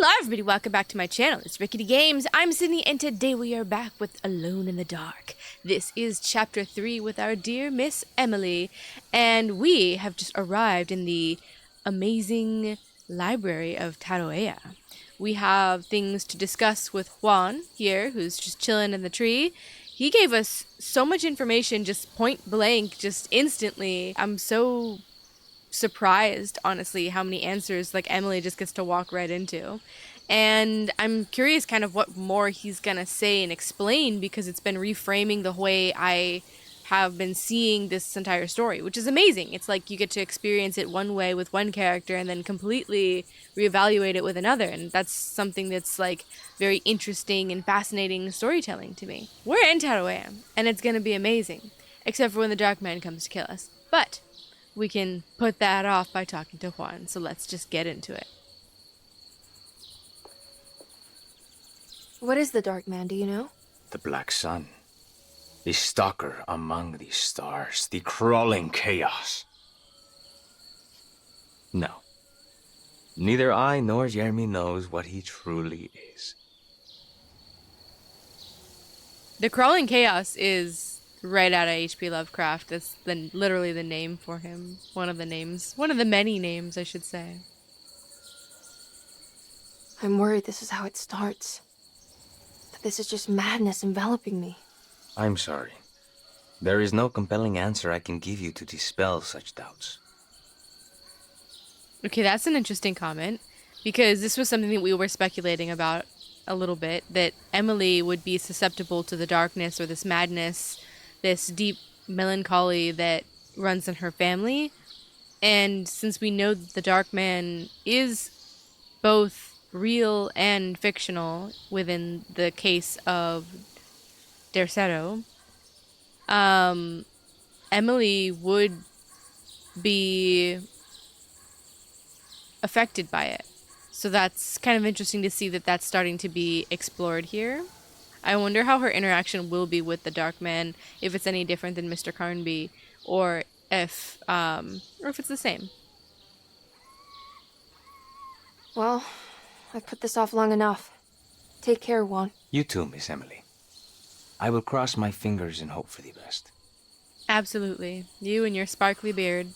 Hello everybody, welcome back to my channel. It's RicketyGames. I'm Sydney and today we are back with Alone in the Dark. This is chapter 3 with our dear Miss Emily, and we have just arrived in the amazing library of Taroea. We have things to discuss with Juan here, who's just chilling in the tree. He gave us so much information just point blank, just instantly. I'm so surprised, honestly, how many answers like Emily just gets to walk right into. And I'm curious kind of what more he's gonna say and explain, because it's been reframing the way I have been seeing this entire story, which is amazing. It's like you get to experience it one way with one character and then completely reevaluate it with another, and that's something that's like very interesting and fascinating storytelling to me. We're in Taroea, and it's gonna be amazing, except for when the Dark Man comes to kill us. But we can put that off by talking to Juan, so let's just get into it. What is the Dark Man, do you know? The Black Sun. The stalker among the stars. The crawling chaos. No. Neither I nor Jeremy knows what he truly is. The crawling chaos is right out of H.P. Lovecraft. That's literally the name for him. One of the names. One of the many names, I should say. I'm worried this is how it starts. That this is just madness enveloping me. I'm sorry. There is no compelling answer I can give you to dispel such doubts. Okay, that's an interesting comment, because this was something that we were speculating about a little bit, that Emily would be susceptible to the darkness or this madness, this deep melancholy that runs in her family. And since we know that the Dark Man is both real and fictional within the case of Derceto, Emily would be affected by it. So that's kind of interesting to see that that's starting to be explored here. I wonder how her interaction will be with the Dark Man, if it's any different than Mr. Carnby, or if it's the same. Well, I've put this off long enough. Take care, Juan. You too, Miss Emily. I will cross my fingers and hope for the best. Absolutely. You and your sparkly beard.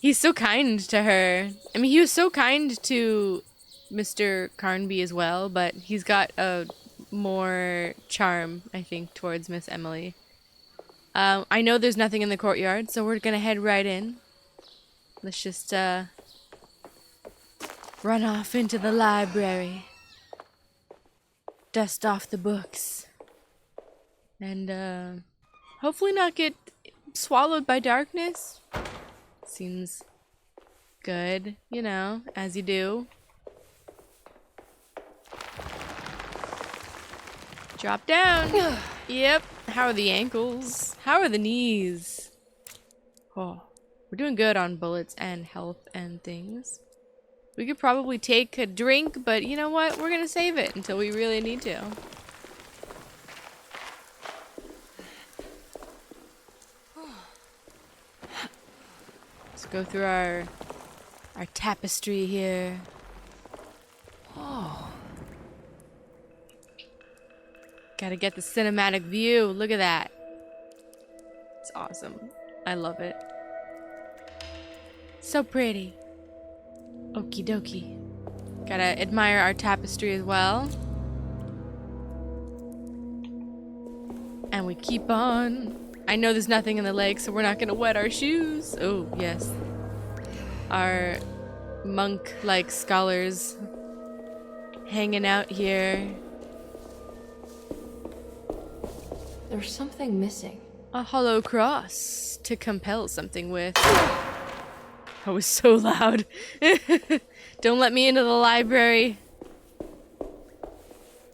He's so kind to her. I mean, he was so kind to Mr. Carnby as well, but he's got a more charm, I think, towards Miss Emily. I know there's nothing in the courtyard, so we're gonna head right in. Let's just run off into the library, dust off the books, and hopefully not get swallowed by darkness. Seems good, you know, as you do. Drop down. Yep. How are the ankles? How are the knees? Oh, we're doing good on bullets and health and things. We could probably take a drink, but you know what? We're gonna save it until we really need to. Let's go through our tapestry here. Oh. Gotta get the cinematic view. Look at that. It's awesome. I love it. So pretty. Okie dokie. Gotta admire our tapestry as well. And we keep on. I know there's nothing in the lake, so we're not gonna wet our shoes. Oh, yes. Our monk-like scholars hanging out here. There's something missing. A hollow cross to compel something with. That was so loud. Don't let me into the library.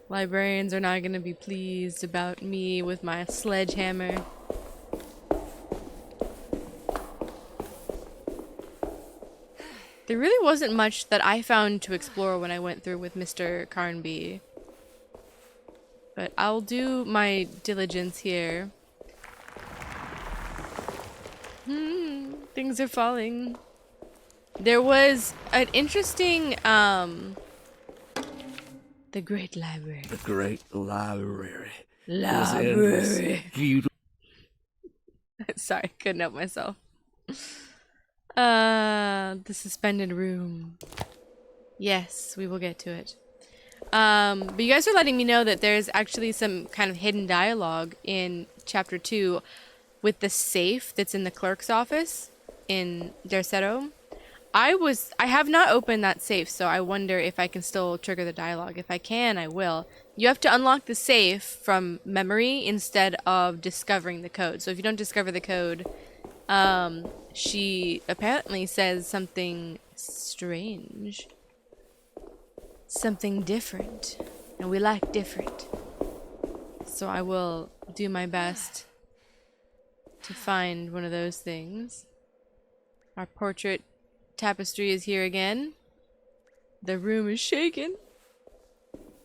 Librarians are not gonna be pleased about me with my sledgehammer. There really wasn't much that I found to explore when I went through with Mr. Carnby. But I'll do my diligence here. Things are falling. There was an interesting The great library. The great library. Library. Beautiful. Sorry, couldn't help myself. The suspended room. Yes, we will get to it. But you guys are letting me know that there's actually some kind of hidden dialogue in chapter 2 with the safe that's in the clerk's office in Derceto. I have not opened that safe, so I wonder if I can still trigger the dialogue. If I can, I will. You have to unlock the safe from memory instead of discovering the code. So if you don't discover the code, she apparently says something strange. Something different. And we like different. So I will do my best to find one of those things. Our portrait tapestry is here again. The room is shaking.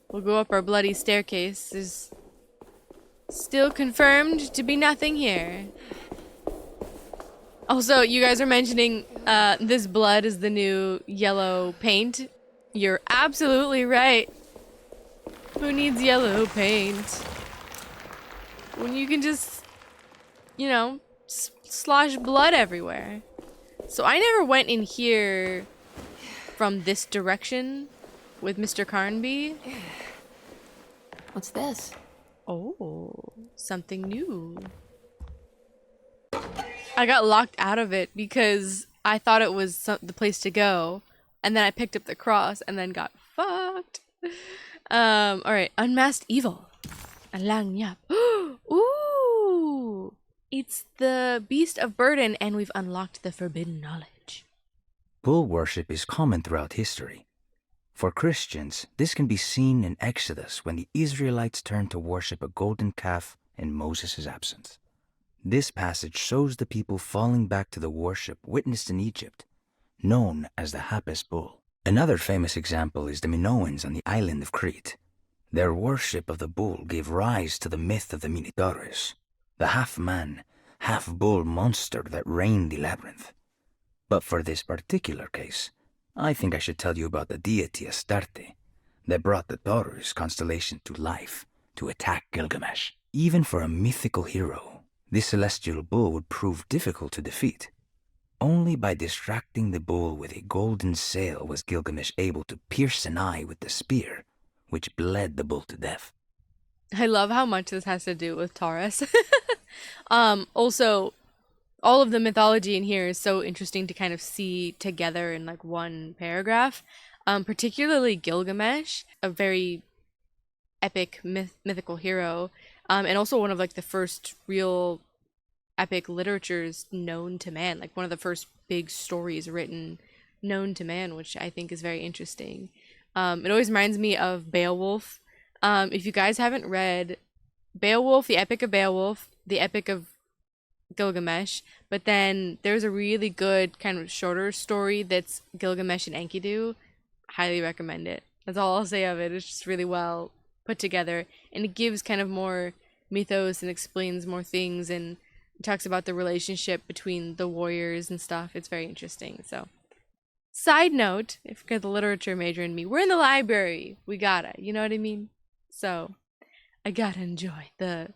We'll go up our bloody staircase. There's still confirmed to be nothing here. Also, you guys are mentioning this blood is the new yellow paint. You're absolutely right. Who needs yellow paint? When you can just, you know, slosh blood everywhere. So I never went in here from this direction with Mr. Carnby. What's this? Oh, something new. I got locked out of it because I thought it was the place to go. And then I picked up the cross and then got fucked. Alright, unmasked evil. Alang nyap. Ooh! It's the beast of burden and we've unlocked the forbidden knowledge. Bull worship is common throughout history. For Christians, this can be seen in Exodus when the Israelites turned to worship a golden calf in Moses' absence. This passage shows the people falling back to the worship witnessed in Egypt, known as the Hapis bull. Another famous example is the Minoans on the island of Crete. Their worship of the bull gave rise to the myth of the Minotaurus, the half-man, half-bull monster that reigned the labyrinth. But for this particular case, I think I should tell you about the deity Astarte that brought the Taurus constellation to life to attack Gilgamesh. Even for a mythical hero, this celestial bull would prove difficult to defeat. Only by distracting the bull with a golden sail was Gilgamesh able to pierce an eye with the spear, which bled the bull to death. I love how much this has to do with Taurus. Also, all of the mythology in here is so interesting to kind of see together in like one paragraph. Particularly Gilgamesh, a very epic mythical hero, and also one of like the first real epic literatures known to man, like one of the first big stories written known to man, which I think is very interesting. It always reminds me of Beowulf. If you guys haven't read Beowulf, the Epic of Beowulf, the Epic of Gilgamesh, but then there's a really good kind of shorter story that's Gilgamesh and Enkidu. Highly recommend it. That's all I'll say of it. It's just really well put together, and it gives kind of more mythos and explains more things and talks about the relationship between the warriors and stuff. It's very interesting. So, side note, if you're the literature major in me, we're in the library. We gotta, you know what I mean? So, I gotta enjoy the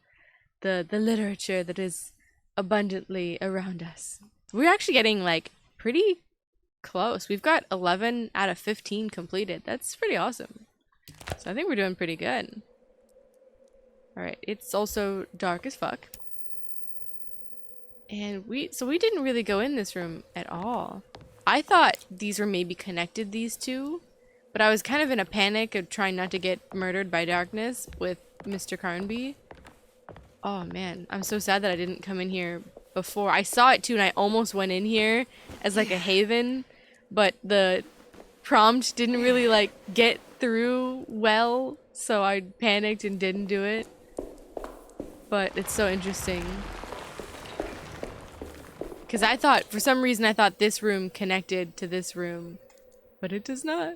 literature that is abundantly around us. We're actually getting like pretty close. We've got 11 out of 15 completed. That's pretty awesome. So I think we're doing pretty good. Alright, it's also dark as fuck. And we didn't really go in this room at all. I thought these were maybe connected, these two, but I was kind of in a panic of trying not to get murdered by darkness with Mr. Carnby. Oh man, I'm so sad that I didn't come in here before. I saw it too and I almost went in here as like a haven, but the prompt didn't really like get through well, so I panicked and didn't do it. But it's so interesting. Because I thought, for some reason I thought this room connected to this room, but it does not.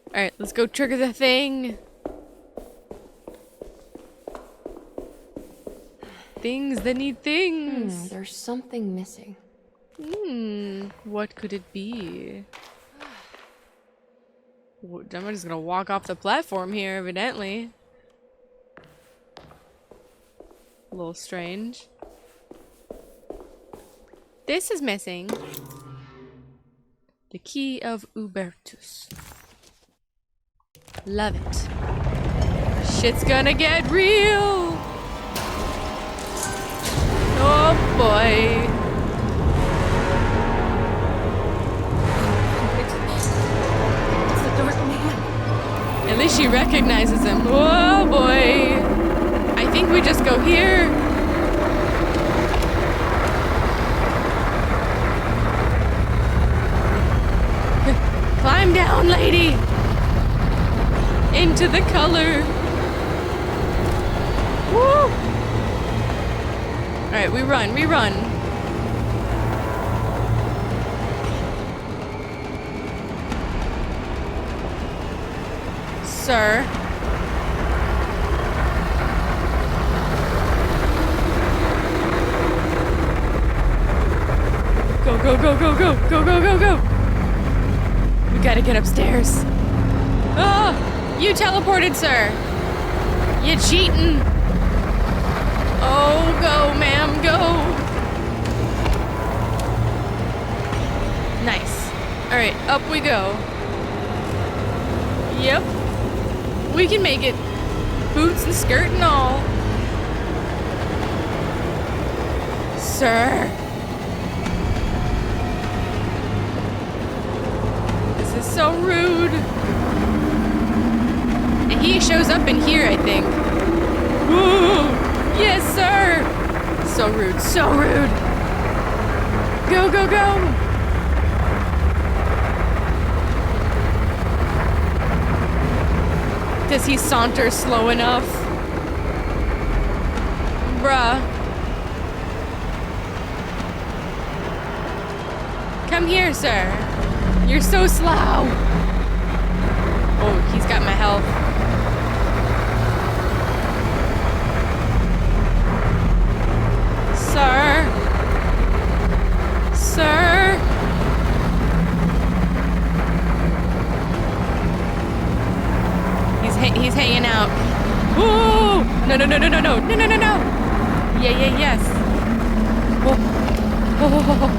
Alright, let's go trigger the thing. Things that need things. There's something missing. What could it be? Somebody's gonna walk off the platform here, evidently. A little strange. This is missing. The key of Ubertus. Love it. Shit's gonna get real. Oh boy. It's the dark man. At least she recognizes him. Oh boy. I think we just go here. Climb down, lady. Into the color. Woo! Alright, we run, we run. Sir. Go, go, go, go, go, go, go, go, go. We gotta get upstairs. Oh, you teleported, sir. You cheating. Oh, go, ma'am, go. Nice. Alright, up we go. Yep. We can make it. Boots and skirt and all. Sir. This is so rude. And he shows up in here, I think. Woo! Yes, sir! So rude, so rude. Go, go, go! Does he saunter slow enough? Bruh. Come here, sir. You're so slow. Oh, he's got my health. Sir. Sir. He's hanging out. Ooh! No, no, no, no, no, no, no, no, no, no. Yeah, yeah, yes. Oh. Oh, oh, oh, oh.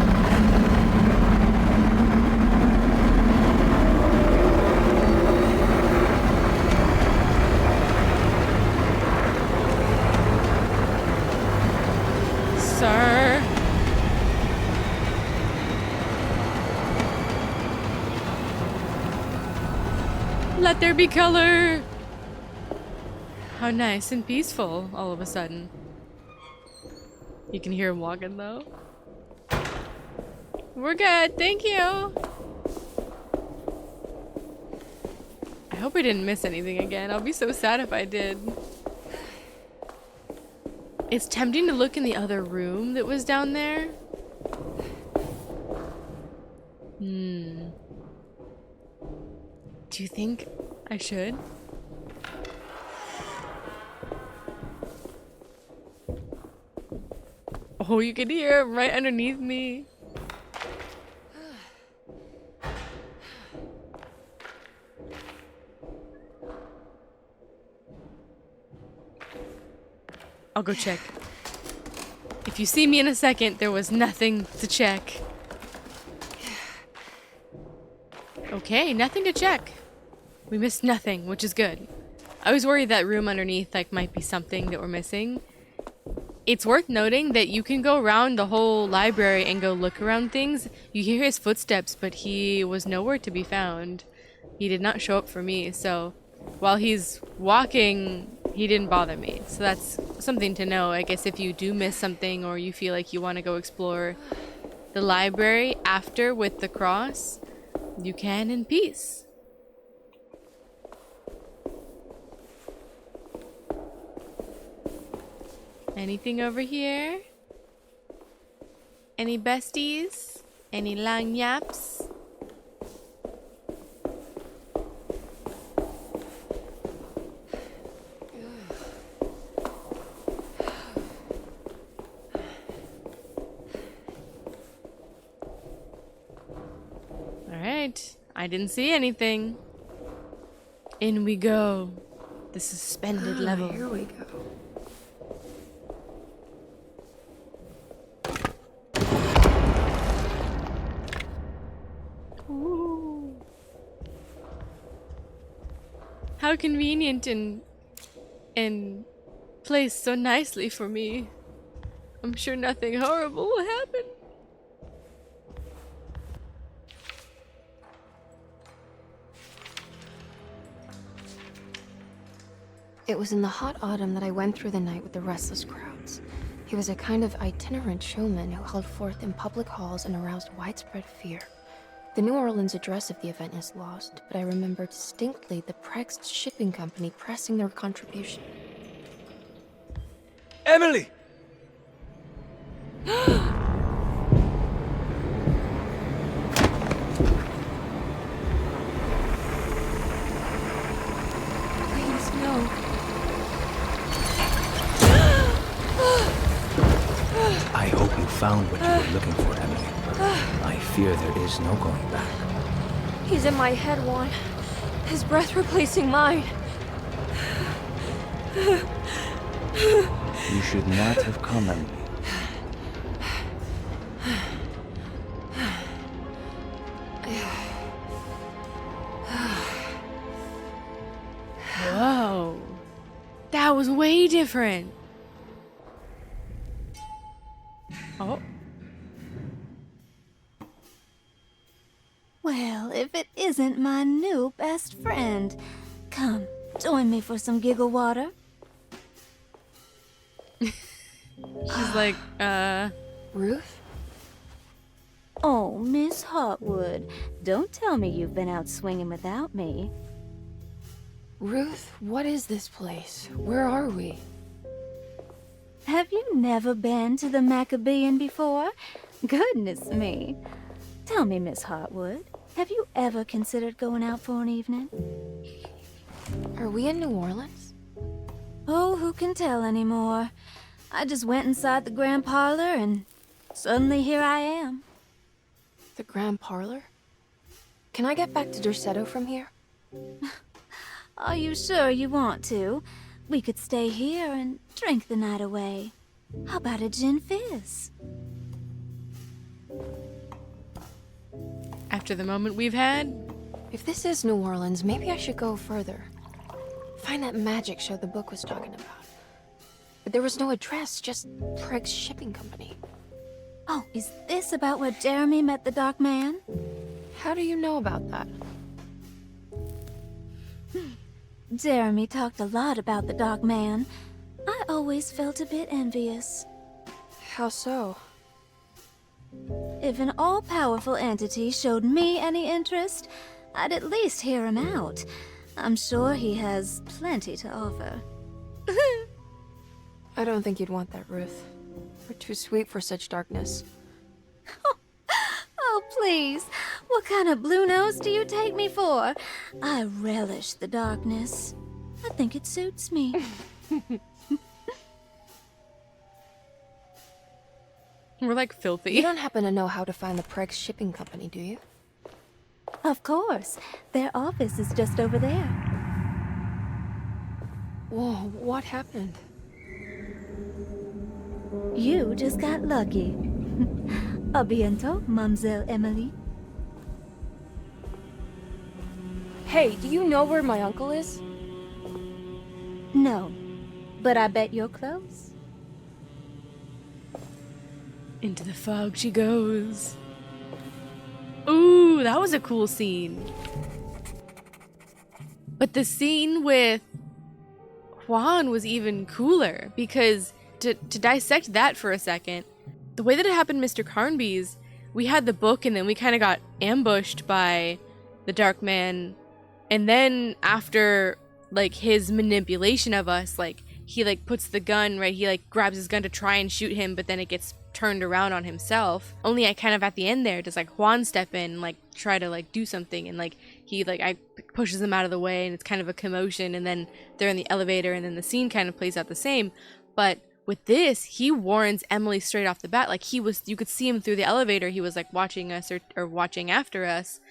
Sir. Let there be color. How nice and peaceful all of a sudden. You can hear him walking though. We're good, thank you. I hope I didn't miss anything again. I'll be so sad if I did. It's tempting to look in the other room that was down there. Do you think I should? Oh, you can hear him right underneath me. I'll go check. If you see me in a second, there was nothing to check. Okay, nothing to check. We missed nothing, which is good. I was worried that room underneath might be something that we're missing. It's worth noting that you can go around the whole library and go look around things. You hear his footsteps, but he was nowhere to be found. He did not show up for me, so while he's walking, he didn't bother me. So that's something to know. I guess if you do miss something or you feel like you want to go explore the library after with the cross, you can in peace. Anything over here? Any besties? Any lang yaps? Alright, I didn't see anything. In we go. The suspended level. Here we go. Ooh. How convenient and placed so nicely for me. I'm sure nothing horrible will happen. It was in the hot autumn that I went through the night with the restless crowds. He was a kind of itinerant showman who held forth in public halls and aroused widespread fear. The New Orleans address of the event is lost, but I remember distinctly the Prext shipping company pressing their contribution. Emily! Please, no. I hope you found what you were looking for, Emily. I fear there is no going back. He's in my head, Juan. His breath replacing mine. You should not have come, Emily. Whoa. That was way different. Oh. Well, if it isn't my new best friend. Come, join me for some giggle water. She's like, Ruth? Oh, Miss Hartwood, don't tell me you've been out swinging without me. Ruth, what is this place? Where are we? Have you never been to the Maccabean before? Goodness me. Tell me, Miss Hartwood, have you ever considered going out for an evening? Are we in New Orleans? Oh, who can tell anymore? I just went inside the grand parlor and suddenly here I am. The Grand Parlor? Can I get back to Derceto from here? Are you sure you want to? We could stay here and drink the night away. How about a gin fizz? after the moment we've had. If this is New Orleans, maybe I should go further. Find that magic show the book was talking about. But there was no address, just Craig's shipping company. Oh, is this about where Jeremy met the Dark Man? How do you know about that? Jeremy talked a lot about the Dark Man. I always felt a bit envious. How so? If an all-powerful entity showed me any interest, I'd at least hear him out. I'm sure he has plenty to offer. I don't think you'd want that, Ruth. We're too sweet for such darkness. Oh, please. What kind of blue nose do you take me for? I relish the darkness. I think it suits me. We're like You filthy. don't happen to know how to find the Craig's shipping company, do you? Of course. Their office is just over there. Whoa, what happened? You just got lucky. A bientôt, Mademoiselle Emily. Hey, do you know where my uncle is? No, but I bet you're close. Into the fog she goes. Ooh, that was a cool scene. But the scene with Juan was even cooler, because to dissect that for a second, the way that it happened in Mr. Carnby's, we had the book and then we kind of got ambushed by the Dark Man, and then after like his manipulation of us, like he like puts the gun, right, he like grabs his gun to try and shoot him, but then it gets turned around on himself. Only I kind of at the end there does like Juan step in and like try to like do something, and like he like I pushes him out of the way, and it's kind of a commotion, and then they're in the elevator, and then the scene kind of plays out the same. But with this, he warns Emily straight off the bat. Like he was, you could see him through the elevator, he was like watching us or watching after us,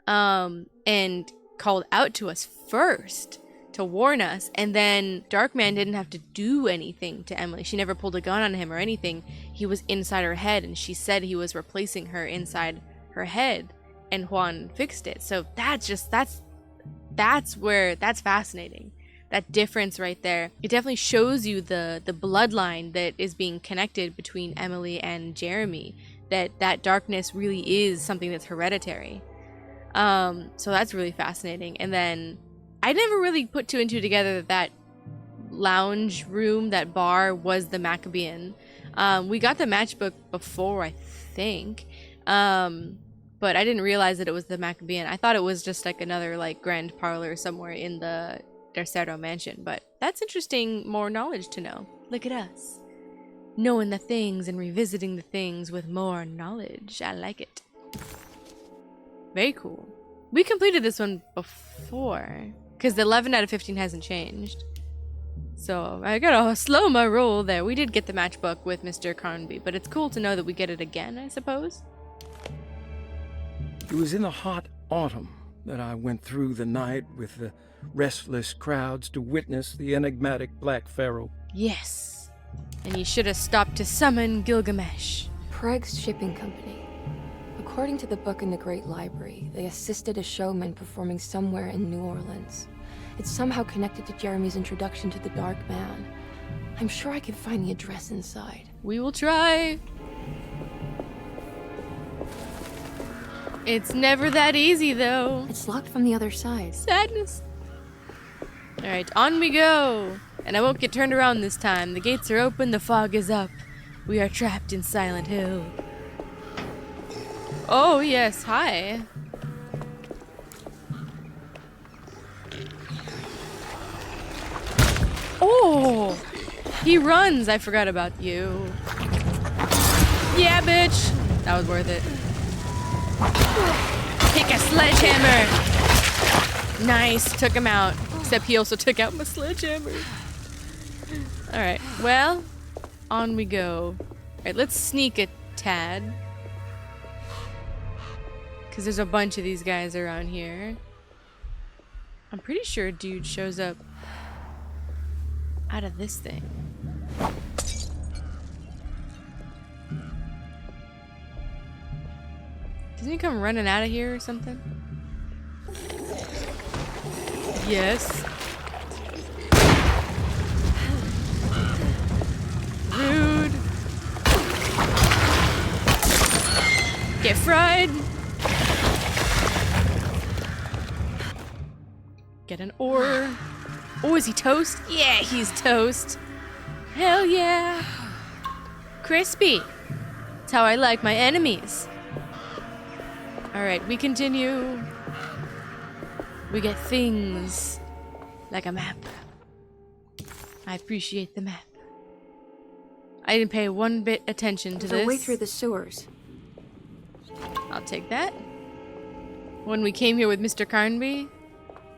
and called out to us first to warn us, and then Darkman didn't have to do anything to Emily. She never pulled a gun on him or anything. He was inside her head, and she said he was replacing her inside her head, and Juan fixed it. So that's fascinating. That difference right there. It definitely shows you the bloodline that is being connected between Emily and Jeremy. That darkness really is something that's hereditary. So that's really fascinating. And then I never really put two and two together that lounge room, that bar, was the Maccabean. We got the matchbook before, I think. But I didn't realize that it was the Maccabean. I thought it was just like another like grand parlor somewhere in the Derceto mansion. But that's interesting, more knowledge to know. Look at us. Knowing the things and revisiting the things with more knowledge. I like it. Very cool. We completed this one before, because the 11 out of 15 hasn't changed. So I gotta slow my roll there. We did get the matchbook with Mr. Carnby, but it's cool to know that we get it again, I suppose. It was in the hot autumn that I went through the night with the restless crowds to witness the enigmatic Black Pharaoh. Yes. And you should have stopped to summon Gilgamesh. Preg's Shipping Company. According to the book in the Great Library, they assisted a showman performing somewhere in New Orleans. It's somehow connected to Jeremy's introduction to the Dark Man. I'm sure I could find the address inside. We will try. It's never that easy, though. It's locked from the other side. Sadness. Alright, on we go. And I won't get turned around this time. The gates are open, the fog is up. We are trapped in Silent Hill. Oh, yes, hi. Oh! He runs! I forgot about you. Yeah, bitch! That was worth it. Take a sledgehammer! Nice, took him out. Except he also took out my sledgehammer. Alright, well, on we go. Alright, let's sneak a tad. Because there's a bunch of these guys around here. I'm pretty sure a dude shows up out of this thing. Doesn't he come running out of here or something? Yes. Rude. Get fried. Get an ore. Oh, is he toast? Yeah, he's toast. Hell yeah. Crispy. That's how I like my enemies. Alright, we continue. We get things like a map. I appreciate the map. I didn't pay one bit attention to There's this. a way through the sewers. I'll take that. When we came here with Mr. Carnby,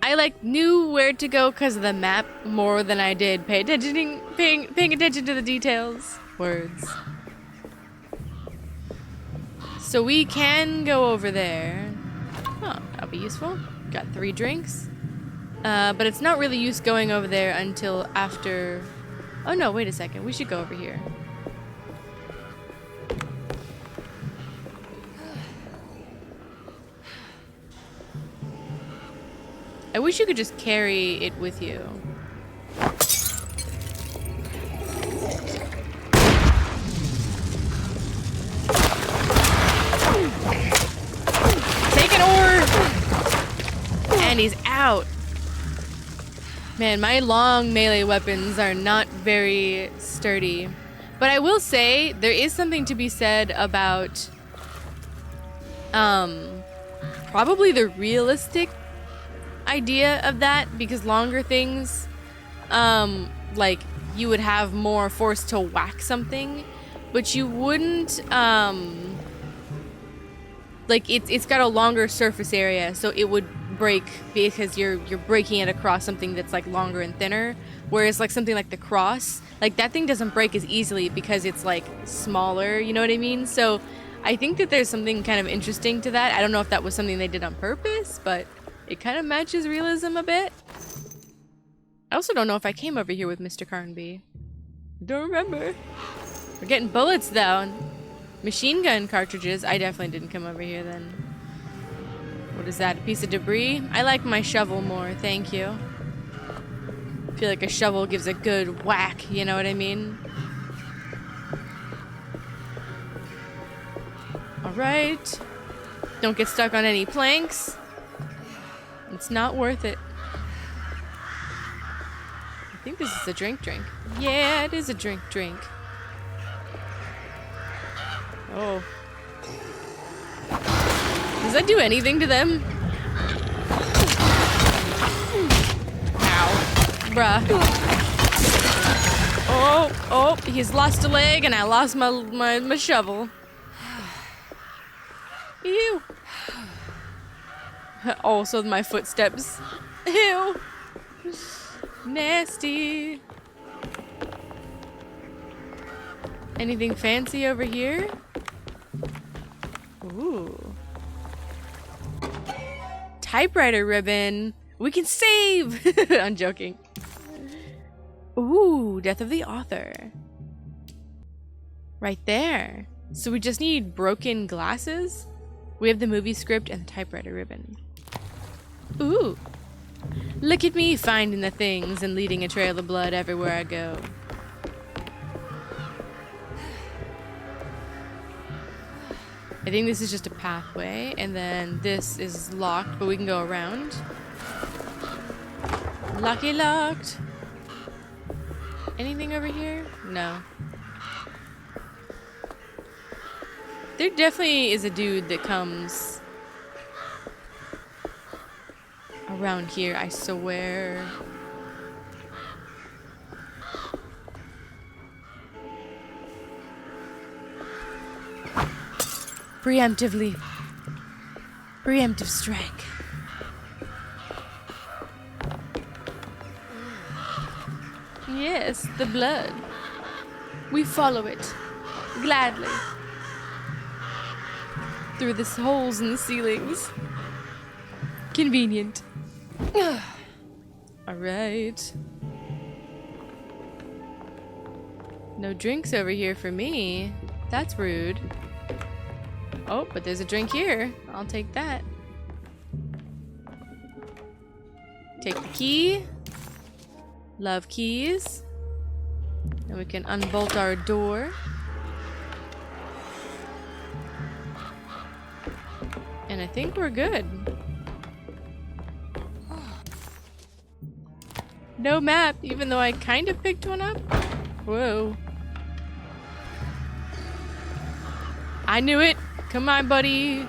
I knew where to go because of the map more than I did paying attention to the details. Words. So we can go over there. Oh, that'll be useful. Got 3 drinks. But it's not really use going over there until after... Oh no, wait a second. We should go over here. I wish you could just carry it with you. Take an ore! And he's out. Man, my long melee weapons are not very sturdy. But I will say, there is something to be said about probably the realistic idea of that, because longer things, you would have more force to whack something, but you wouldn't, it's got a longer surface area, so it would break because you're breaking it across something that's like longer and thinner, whereas like something like the cross, like that thing doesn't break as easily because it's like smaller, you know what I mean? So I think that there's something kind of interesting to that. I don't know if that was something they did on purpose, but It kind of matches realism a bit. I also don't know if I came over here with Mr. Carnby. Don't remember. We're getting bullets though. And machine gun cartridges. I definitely didn't come over here then. What is that? A piece of debris? I like my shovel more, thank you. I feel like a shovel gives a good whack, you know what I mean? Alright. Don't get stuck on any planks. It's not worth it. I think this is a drink. Yeah, it is a drink. Oh. Does that do anything to them? Ow. Bruh. Oh, he's lost a leg and I lost my shovel. Ew. Also my footsteps. Ew. Nasty. Anything fancy over here? Ooh. Typewriter ribbon. We can save! I'm joking. Ooh, death of the author. Right there. So we just need broken glasses? We have the movie script and the typewriter ribbon. Ooh. Look at me finding the things and leading a trail of blood everywhere I go. I think this is just a pathway, and then this is locked, but we can go around. Lucky locked. Anything over here? No. There definitely is a dude that comes around here, I swear. Preemptive strike. Yes, the blood. We follow it gladly through the holes in the ceilings. Convenient. All right. No drinks over here for me. That's rude. Oh, but there's a drink here. I'll take that. Take the key. Love keys. And we can unbolt our door. And I think we're good. No map, even though I kind of picked one up. Whoa. I knew it. Come on, buddy.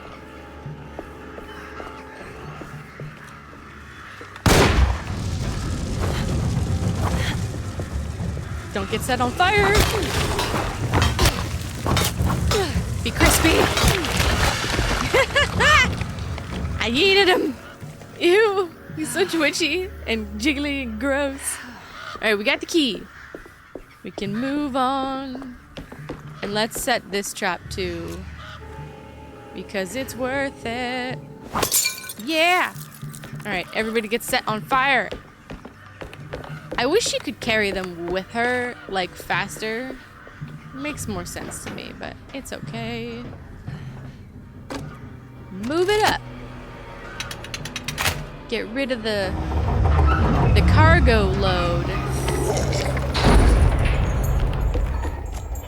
Don't get set on fire. Be crispy. I yeeted him. Ew. He's so twitchy and jiggly and gross. Alright, we got the key. We can move on. And let's set this trap too. Because it's worth it. Yeah! Alright, everybody gets set on fire. I wish she could carry them with her, like, faster. Makes more sense to me, but it's okay. Move it up. Get rid of the cargo load.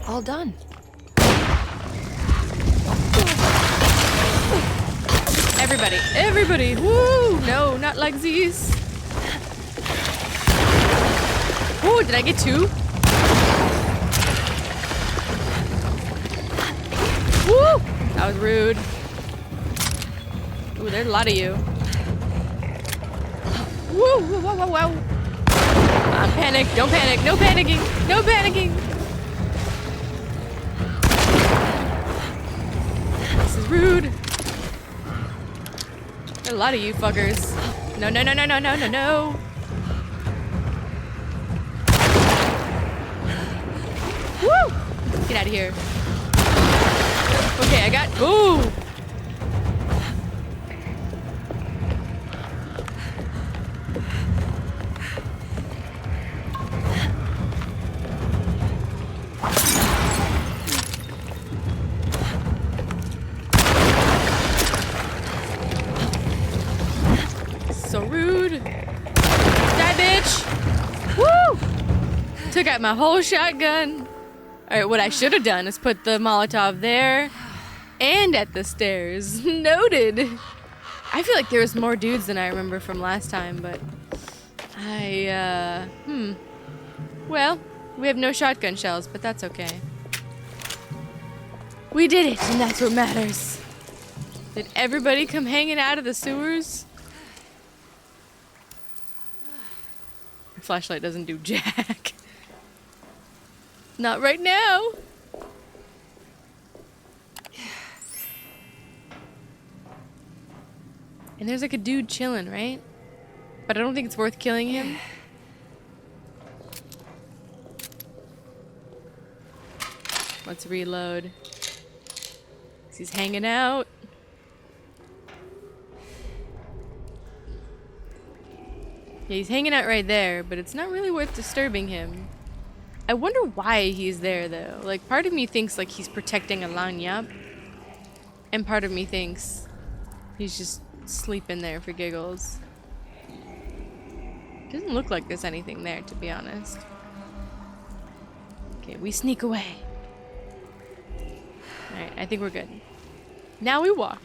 All done. Everybody, woo! No, not like these. Ooh, did I get two? Woo! That was rude. Ooh, there's a lot of you. Woo! Whoa, whoa, whoa! I'm panicked. Don't panic. No panicking. No panicking. This is rude. There's a lot of you fuckers. No, no, no, no, no, no, no, no. Woo! Get out of here. Okay, I got. Ooh! Took out my whole shotgun. Alright, what I should have done is put the Molotov there and at the stairs. Noted. I feel like there was more dudes than I remember from last time, but Well, we have no shotgun shells, but that's okay. We did it, and that's what matters. Did everybody come hanging out of the sewers? The flashlight doesn't do jack. Not right now. And there's like a dude chilling, right? But I don't think it's worth killing him. Let's reload. 'Cause he's hanging out. Yeah, he's hanging out right there, but it's not really worth disturbing him. I wonder why he's there, though. Like, part of me thinks, like, he's protecting a lanyap. And part of me thinks he's just sleeping there for giggles. Doesn't look like there's anything there, to be honest. Okay, we sneak away. Alright, I think we're good. Now we walk.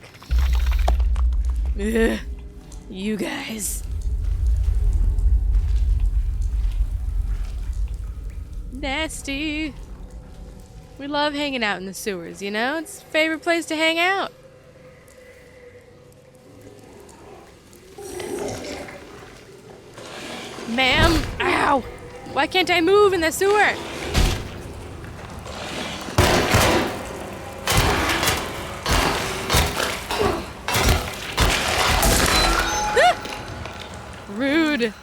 Ugh, you guys. Nasty. We love hanging out in the sewers, you know? It's a favorite place to hang out. Ma'am! Ow! Why can't I move in the sewer? Rude.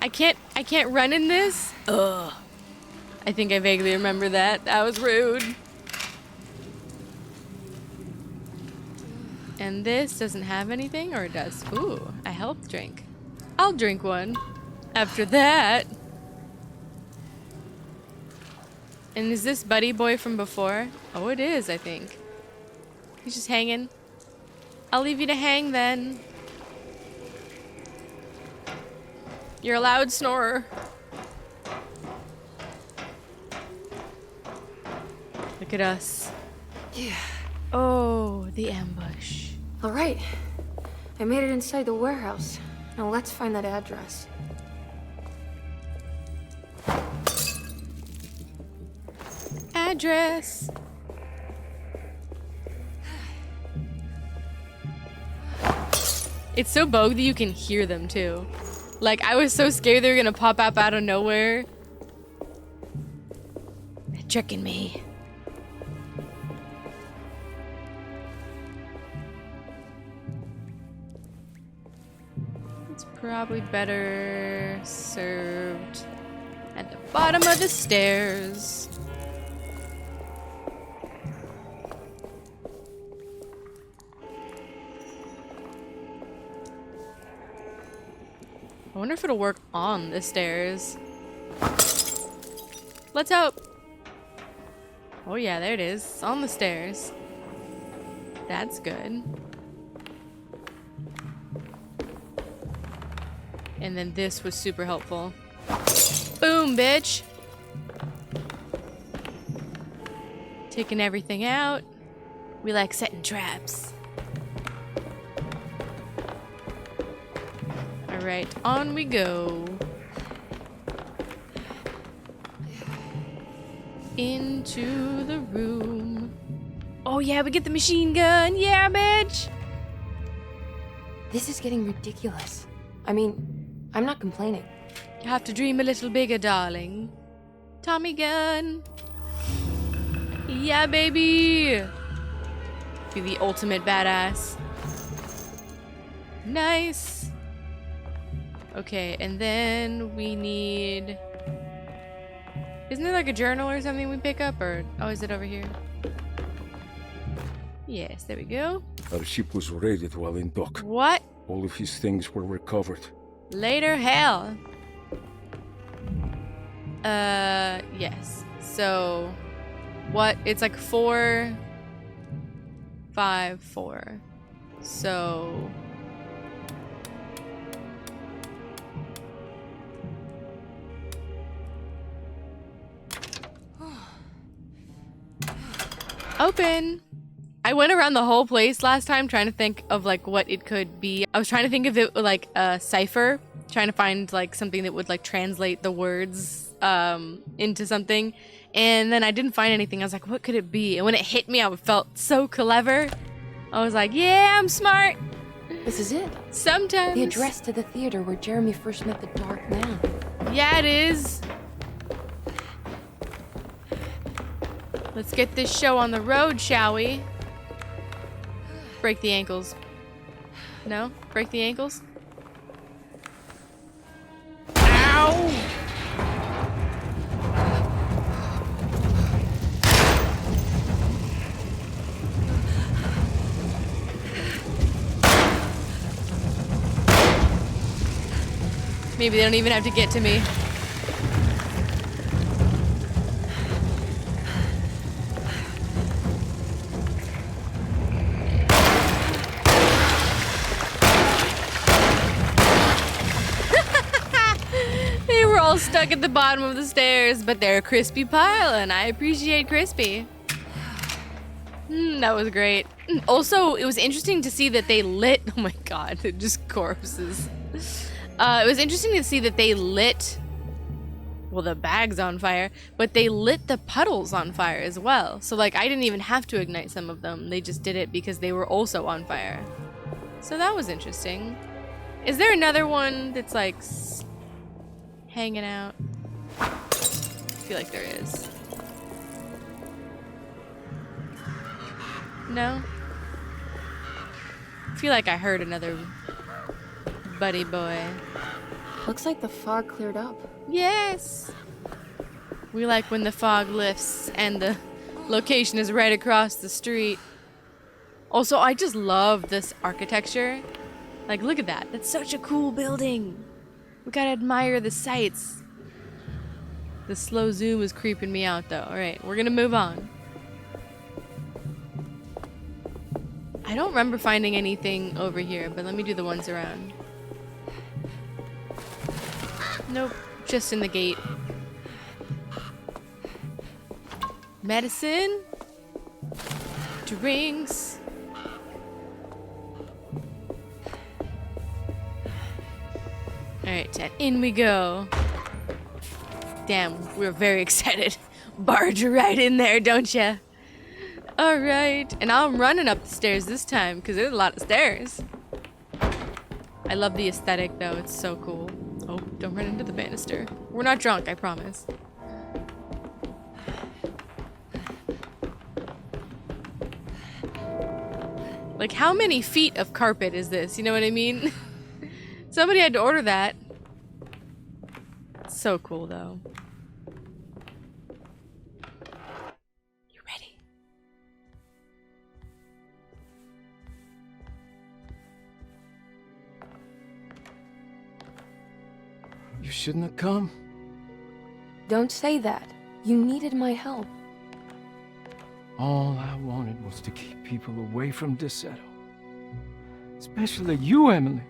I can't run in this? Ugh. I think I vaguely remember that. That was rude. And this doesn't have anything, or it does? Ooh, a health drink. I'll drink one. After that. And is this Buddy Boy from before? Oh, it is, I think. He's just hanging. I'll leave you to hang then. You're a loud snorer. Look at us. Yeah. Oh, the ambush. All right. I made it inside the warehouse. Now let's find that address. Address. It's so bogue that you can hear them too. Like, I was so scared they were gonna pop up out of nowhere. They're tricking me. It's probably better served at the bottom of the stairs. I wonder if it'll work on the stairs. Let's hope. Oh yeah, there it is. It's on the stairs. That's good. And then this was super helpful. Boom, bitch! Taking everything out. We like setting traps. Alright, on we go. Into the room. Oh yeah, we get the machine gun. Yeah, bitch! This is getting ridiculous. I mean, I'm not complaining. You have to dream a little bigger, darling. Tommy gun. Yeah, baby! Be the ultimate badass. Nice! Okay, and then we need... Isn't there like a journal or something we pick up, or... Oh, is it over here? Yes, there we go. Our ship was raided while in dock. What? All of his things were recovered. Later hell. Yes. So, what? It's like 4, 5, 4. So... Open. I went around the whole place last time trying to think of like what it could be. I was trying to think of it like a cipher, trying to find like something that would like translate the words into something. And then I didn't find anything. I was like, what could it be? And when it hit me, I felt so clever. I was like, yeah, I'm smart. This is it. Sometimes. The address to the theater where Jeremy first met the Dark Man. Yeah, it is. Let's get this show on the road, shall we? Break the ankles. No? Break the ankles? Ow! Maybe they don't even have to get to me. They were all stuck at the bottom of the stairs, but they're a crispy pile, and I appreciate crispy. That was great. Also, it was interesting to see that they lit... Oh my god, they're just corpses. It was interesting to see that they lit, well, the bags on fire, but they lit the puddles on fire as well. So, like, I didn't even have to ignite some of them. They just did it because they were also on fire. So that was interesting. Is there another one that's, like, hanging out? I feel like there is. No? I feel like I heard another buddy boy. Looks like the fog cleared up. Yes! We like when the fog lifts and the location is right across the street. Also, I just love this architecture. Like, look at that. That's such a cool building. We gotta admire the sights. The slow zoom is creeping me out, though. Alright, we're gonna move on. I don't remember finding anything over here, but let me do the ones around. Nope, just in the gate. Medicine. Drinks. Alright, Ted, in we go. Damn, we're very excited. Barge right in there, don't ya? Alright, and I'm running up the stairs this time, because there's a lot of stairs. I love the aesthetic, though. It's so cool. Oh, don't run into the banister. We're not drunk, I promise. Like, how many feet of carpet is this? You know what I mean? Somebody had to order that. So cool, though. You ready? You shouldn't have come. Don't say that. You needed my help. All I wanted was to keep people away from Derceto. Especially you, Emily.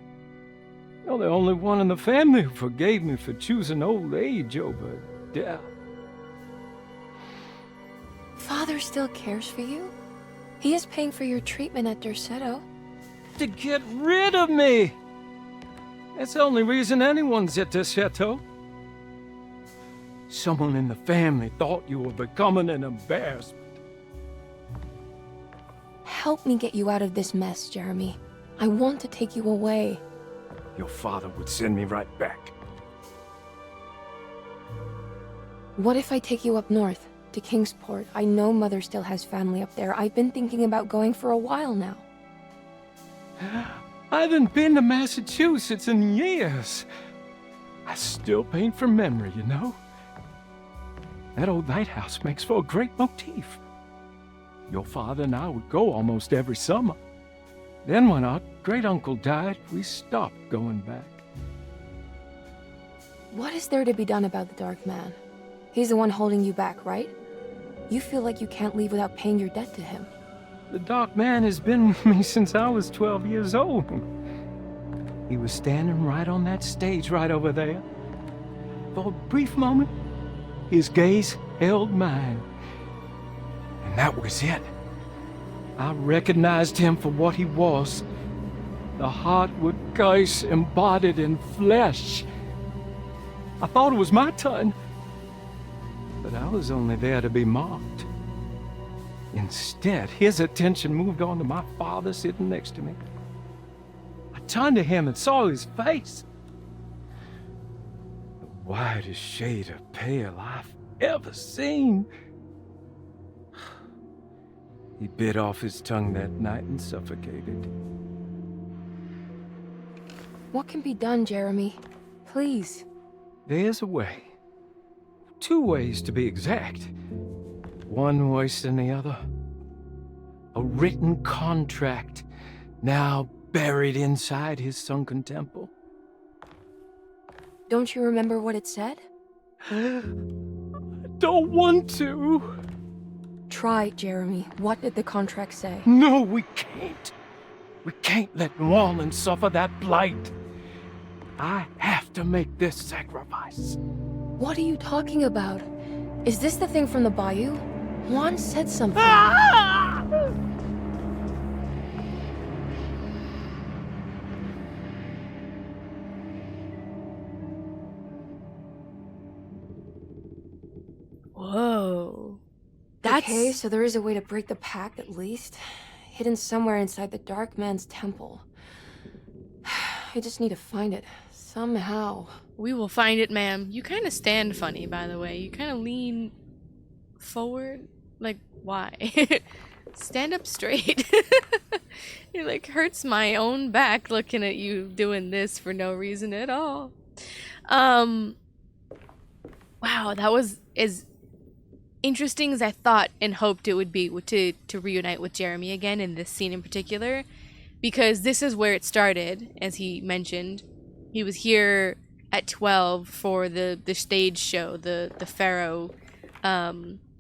You're the only one in the family who forgave me for choosing old age over death. Father still cares for you? He is paying for your treatment at Derceto. To get rid of me! That's the only reason anyone's at Derceto. Someone in the family thought you were becoming an embarrassment. Help me get you out of this mess, Jeremy. I want to take you away. Your father would send me right back. What if I take you up north, to Kingsport? I know Mother still has family up there. I've been thinking about going for a while now. I haven't been to Massachusetts in years. I still paint from memory, you know? That old lighthouse makes for a great motif. Your father and I would go almost every summer. Then when our great-uncle died, we stopped going back. What is there to be done about the Dark Man? He's the one holding you back, right? You feel like you can't leave without paying your debt to him. The Dark Man has been with me since I was 12 years old. He was standing right on that stage right over there. For a brief moment, his gaze held mine. And that was it. I recognized him for what he was. The Hartwood curse embodied in flesh. I thought it was my turn, but I was only there to be mocked. Instead, his attention moved on to my father sitting next to me. I turned to him and saw his face. The whitest shade of pale I've ever seen. He bit off his tongue that night and suffocated. What can be done, Jeremy? Please. There's a way. 2 ways to be exact. One worse than the other. A written contract, now buried inside his sunken temple. Don't you remember what it said? I don't want to. Try, Jeremy. What did the contract say? No, we can't. We can't let New Orleans suffer that blight. I have to make this sacrifice. What are you talking about? Is this the thing from the bayou? Juan said something. Ah! Whoa. That's... Okay, so there is a way to break the pact at least. Hidden somewhere inside the Dark Man's temple. I just need to find it. Somehow. We will find it, ma'am. You kind of stand funny, by the way. You kind of lean forward. Like, why? Stand up straight. It like hurts my own back looking at you doing this for no reason at all. Wow, that was as interesting as I thought and hoped it would be to reunite with Jeremy again in this scene in particular, because this is where it started, as he mentioned. He was here at 12 for the stage show, the Pharaoh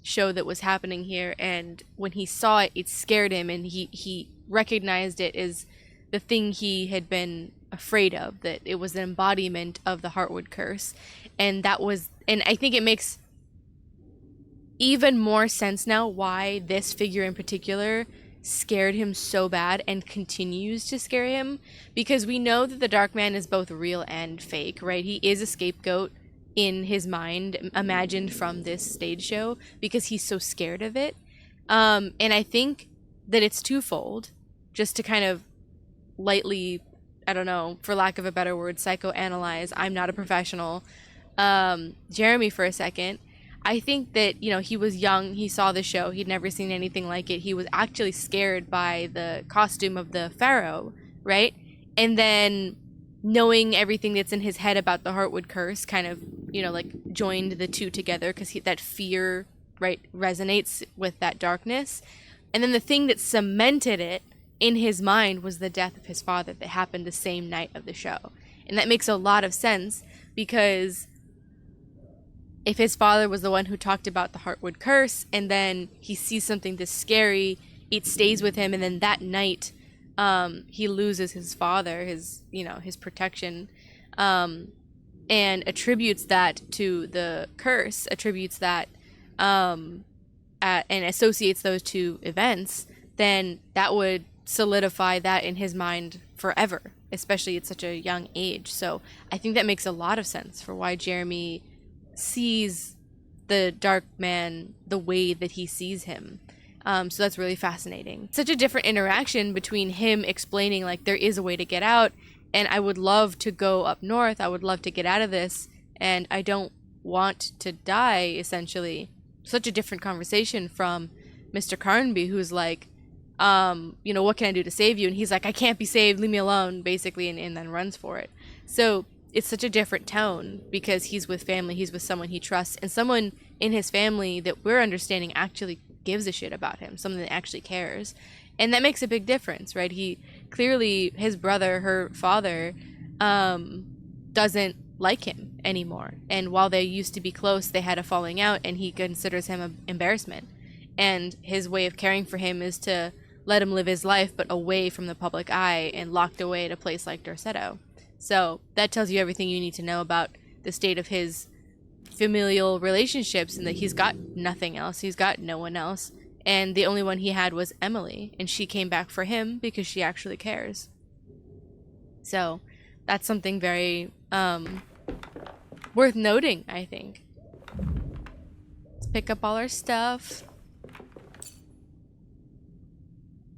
show that was happening here, and when he saw it, it scared him, and he recognized it as the thing he had been afraid of, that it was an embodiment of the Hartwood curse. And I think it makes even more sense now why this figure in particular scared him so bad and continues to scare him, because we know that the Dark Man is both real and fake, right? He is a scapegoat in his mind, imagined from this stage show, because he's so scared of it. And I think that it's twofold, just to kind of lightly, I don't know, for lack of a better word, psychoanalyze. I'm not a professional. Jeremy for a second. I think that, he was young, he saw the show, he'd never seen anything like it. He was actually scared by the costume of the Pharaoh, right? And then knowing everything that's in his head about the Hartwood curse kind of, joined the two together, because that fear, right, resonates with that darkness. And then the thing that cemented it in his mind was the death of his father that happened the same night of the show. And that makes a lot of sense, because if his father was the one who talked about the Hartwood curse, and then he sees something this scary, it stays with him, and then that night he loses his father, his protection, and attributes that to the curse, attributes that and associates those two events, then that would solidify that in his mind forever, especially at such a young age. So I think that makes a lot of sense for why Jeremy sees the Dark Man the way that he sees him. So that's really fascinating. Such a different interaction between him explaining, like, there is a way to get out, and I would love to go up north, I would love to get out of this, and I don't want to die, essentially. Such a different conversation from Mr. Carnby, who's like, what can I do to save you? And he's like, I can't be saved, leave me alone, basically, and then runs for it. So it's such a different tone, because he's with family, he's with someone he trusts, and someone in his family that we're understanding actually gives a shit about him, someone that actually cares. And that makes a big difference, right? He clearly, his brother, her father, doesn't like him anymore. And while they used to be close, they had a falling out, and he considers him an embarrassment. And his way of caring for him is to let him live his life, but away from the public eye and locked away at a place like Derceto. So that tells you everything you need to know about the state of his familial relationships, and that he's got nothing else. He's got no one else. and the only one he had was Emily, and she came back for him because she actually cares. So that's something very worth noting, I think. Let's pick up all our stuff.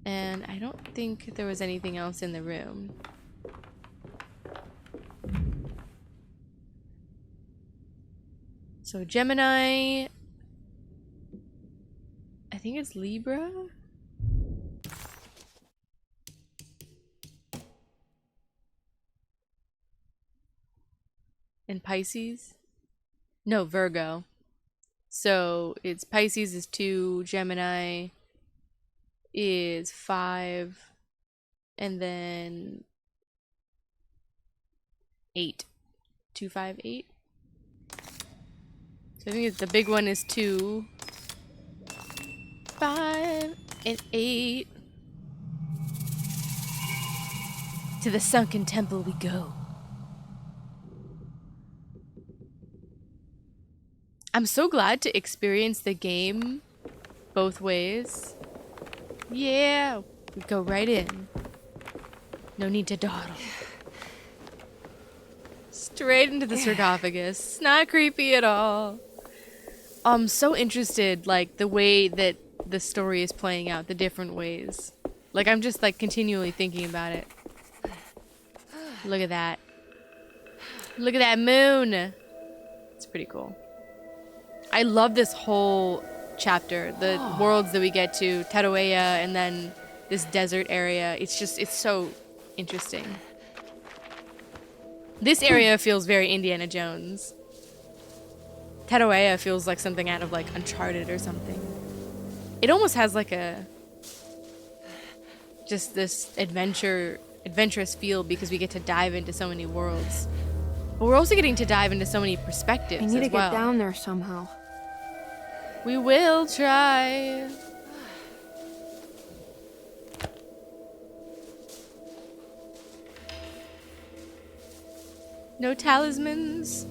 And I don't think there was anything else in the room. So Gemini, I think it's Libra. And Pisces. No, Virgo. So it's Pisces is 2, Gemini is 5, and then 8. 2, 5, 8. So I think it's, the big one is 2, 5, and 8. To the sunken temple we go. I'm so glad to experience the game both ways. Yeah, we go right in. No need to dawdle. Straight into the sarcophagus. Not creepy at all. I'm so interested, like, the way that the story is playing out, the different ways. Like, I'm just, like, continually thinking about it. Look at that. Look at that moon. It's pretty cool. I love this whole chapter. The worlds that we get to, Tattooea, and then this desert area. It's just, it's so interesting. This area feels very Indiana Jones. Tattooea feels like something out of like Uncharted or something. It almost has like a just this adventurous feel because we get to dive into so many worlds. But we're also getting to dive into so many perspectives I need to as well. get down there somehow. We will try. No talismans.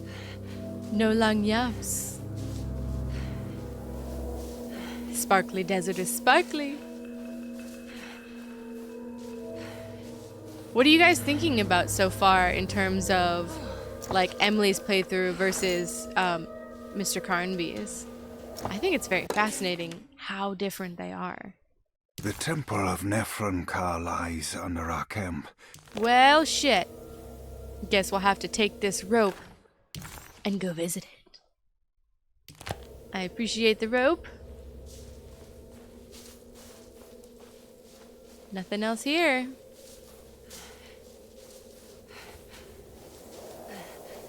No lagniappes. Sparkly desert is sparkly. What are you guys thinking about so far in terms of like Emily's playthrough versus Mr. Carnby's? I think it's very fascinating how different they are. The temple of Nephron-Ka lies under our camp. Well, shit. Guess we'll have to take this rope and go visit it. I appreciate the rope. Nothing else here.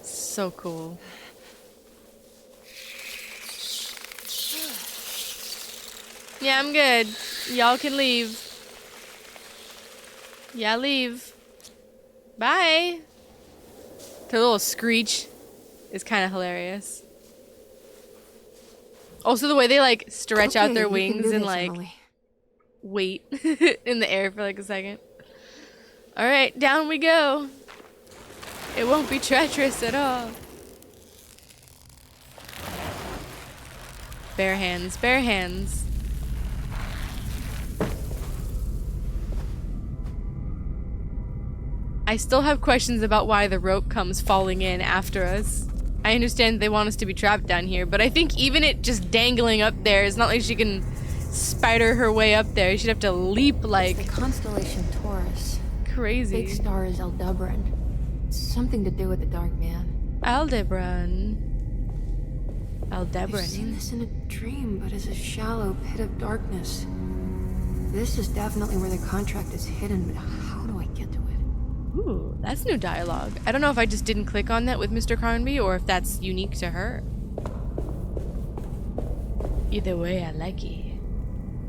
So cool. Yeah, I'm good. Y'all can leave. Yeah, leave. Bye. The little screech is kind of hilarious. Also, the way they like stretch out their wings and like wait in the air for like a second. All right, down we go. It won't be treacherous at all. Bare hands, bare hands. I still have questions about why the rope comes falling in after us. I understand they want us to be trapped down here, but I think even it just dangling up there, it's not like she can spider her way up there. She'd have to leap like... The constellation Taurus. Crazy. Big star is Aldebaran. Something to do with the Dark Man. Aldebaran. I've seen this in a dream, but as a shallow pit of darkness. This is definitely where the contract is hidden, but how do I get to it? Ooh, that's new dialogue. I don't know if I just didn't click on that with Mr. Carnby or if that's unique to her. Either way, I like it.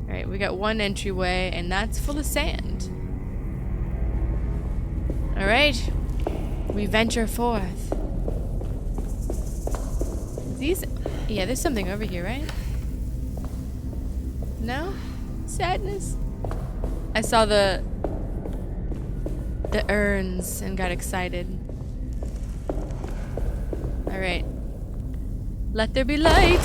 Alright, we got one entryway, and that's full of sand. Alright, we venture forth. These... Yeah, there's something over here, right? No? Sadness? I saw the urns and got excited. Alright. Let there be light!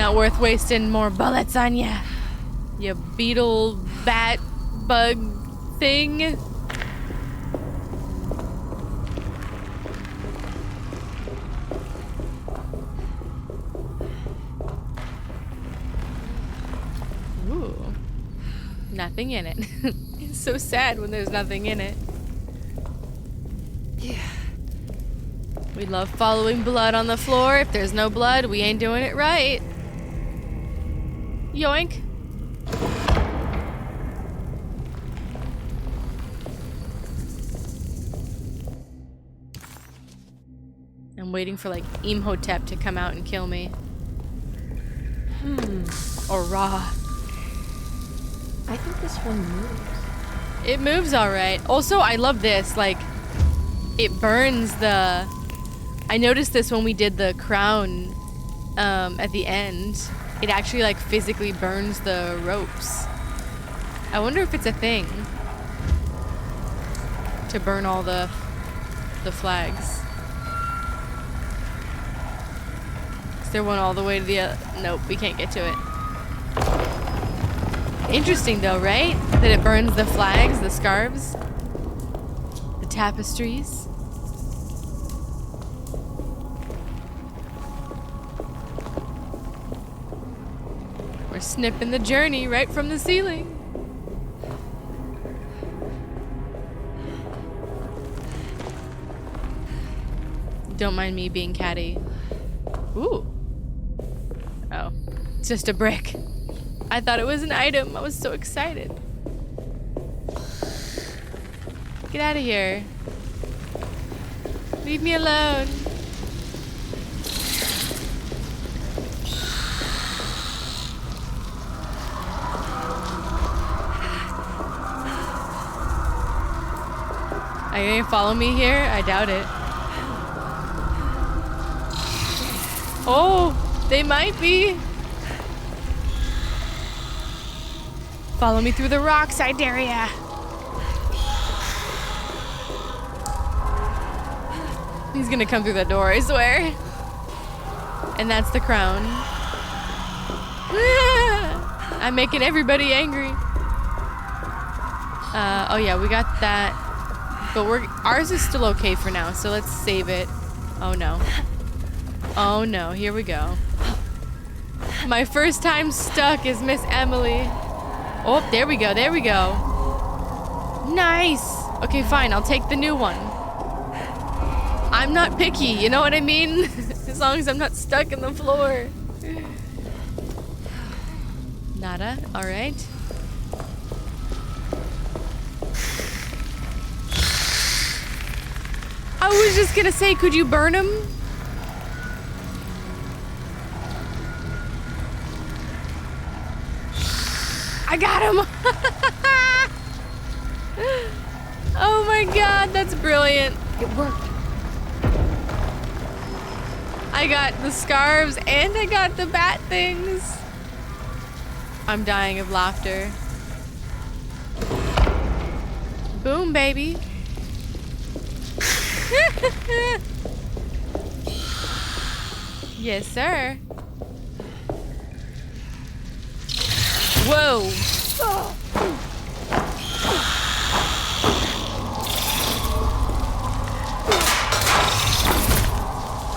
Not worth wasting more bullets on ya. You beetle, bat, bug thing. Ooh. Nothing in it. It's so sad when there's nothing in it. Yeah. We love following blood on the floor. If there's no blood, we ain't doing it right. Yoink. I'm waiting for like Imhotep to come out and kill me. Or Ra. I think this one moves. It moves alright. Also, I love this. Like, it burns the... I noticed this when we did the crown at the end. It actually like physically burns the ropes. I wonder if it's a thing to burn all the flags. Is there one all the way to the nope, we can't get to it. Interesting though, right? That it burns the flags, the scarves, the tapestries. We're snipping the journey right from the ceiling. Don't mind me being catty. Ooh. Oh. It's just a brick. I thought it was an item. I was so excited. Get out of here. Leave me alone. Are you gonna follow me here? I doubt it. Oh, they might be. Follow me through the rocks, I dare ya. He's gonna come through the door, I swear. And that's the crown. I'm making everybody angry. Oh yeah, we got that. But ours is still okay for now, so let's save it. Oh no. Oh no, here we go. My first time stuck is Miss Emily. Oh, there we go, there we go. Nice! Okay, fine, I'll take the new one. I'm not picky, you know what I mean? As long as I'm not stuck in the floor. Nada, alright. I was just gonna say, could you burn him? I got him! Oh my god, that's brilliant. It worked. I got the scarves and I got the bat things. I'm dying of laughter. Boom, baby. Yes, sir. Whoa.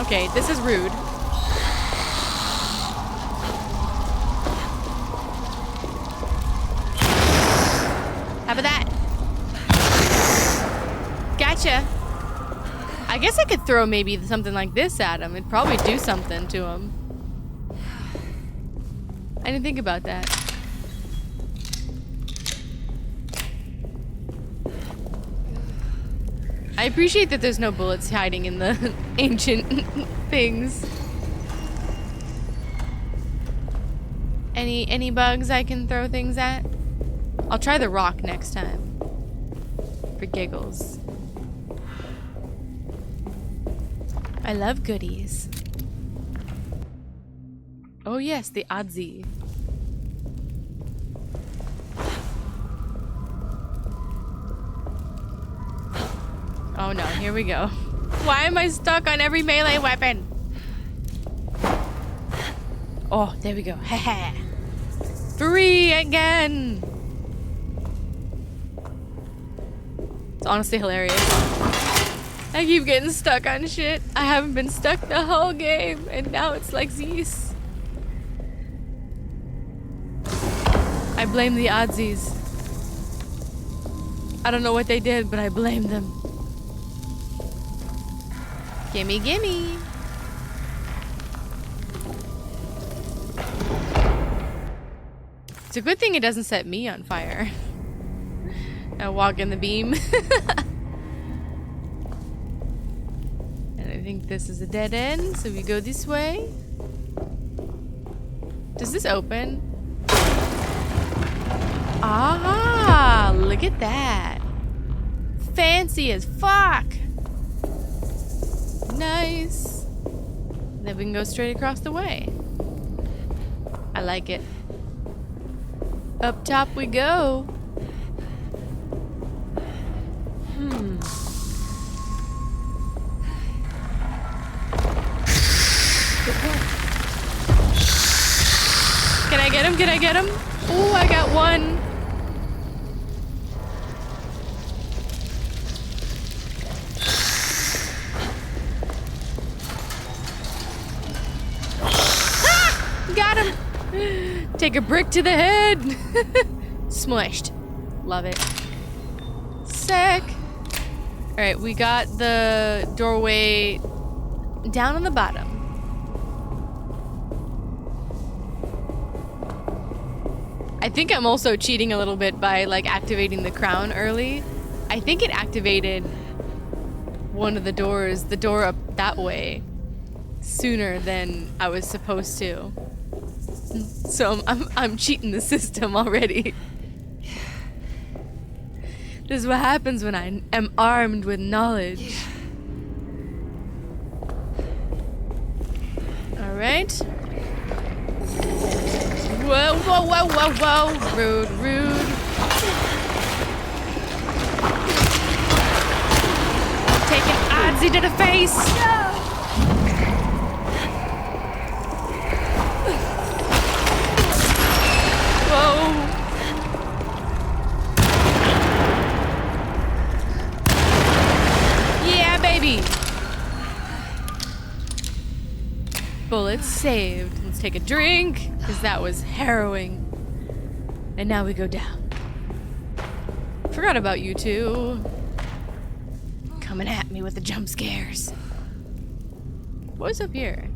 Okay, this is rude. How about that? Gotcha. I guess I could throw maybe something like this at him. It'd probably do something to him. I didn't think about that. I appreciate that there's no bullets hiding in the ancient things. Any bugs I can throw things at? I'll try the rock next time. For giggles. I love goodies. Oh yes, the Adzi. Oh no, here we go. Why am I stuck on every melee weapon? Oh, there we go. Haha. Free again. It's honestly hilarious. I keep getting stuck on shit. I haven't been stuck the whole game, and now it's like Zeus. I blame the oddsies. I don't know what they did, but I blame them. Gimme, gimme. It's a good thing it doesn't set me on fire. I walk in the beam. And I think this is a dead end, so we go this way. Does this open? Ah, look at that. Fancy as fuck. Nice. Then we can go straight across the way. I like it. Up top we go. Can I get him? Can I get him? Oh, I got one. Ah! Got him. Take a brick to the head. Smushed. Love it. Sick. All right, we got the doorway down on the bottom. I think I'm also cheating a little bit by like activating the crown early. I think it activated one of the doors, the door up that way, sooner than I was supposed to. So I'm cheating the system already. This is what happens when I am armed with knowledge. All right. Whoa, whoa, whoa, whoa, whoa. Rude, rude. Taking Oddsy to the face. Whoa. Yeah, baby. Bullets saved. Let's take a drink, because that was harrowing. And now we go down. Forgot about you two. Coming at me with the jump scares. What was up here?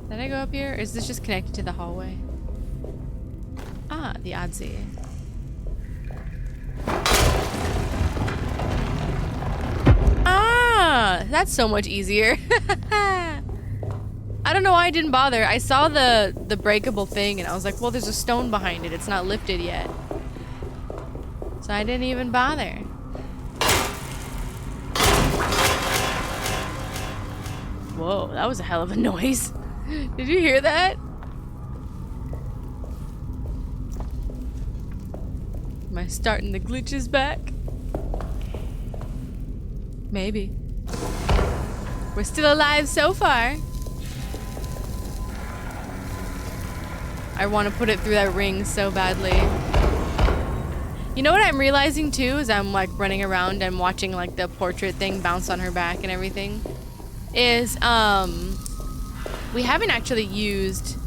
Did I go up here? Or is this just connected to the hallway? Ah, the Oddsy. Ah, that's so much easier. I don't know why I didn't bother. I saw the breakable thing and I was like, well, there's a stone behind it. It's not lifted yet. So I didn't even bother. Whoa, that was a hell of a noise. Did you hear that? Am I starting the glitches back? Maybe. We're still alive so far. I want to put it through that ring so badly. You know what I'm realizing too is I'm like running around and watching like the portrait thing bounce on her back and everything. Is we haven't actually used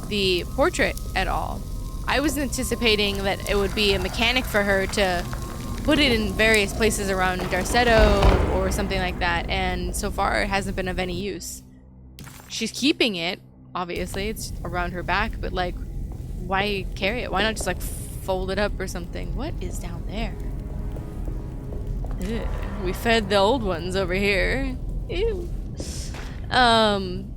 the portrait at all. I was anticipating that it would be a mechanic for her to put it in various places around Derceto or something like that, and so far it hasn't been of any use. She's keeping it, obviously, it's around her back, but like, why carry it? Why not just like fold it up or something? What is down there? Ugh, we fed the old ones over here. Ew.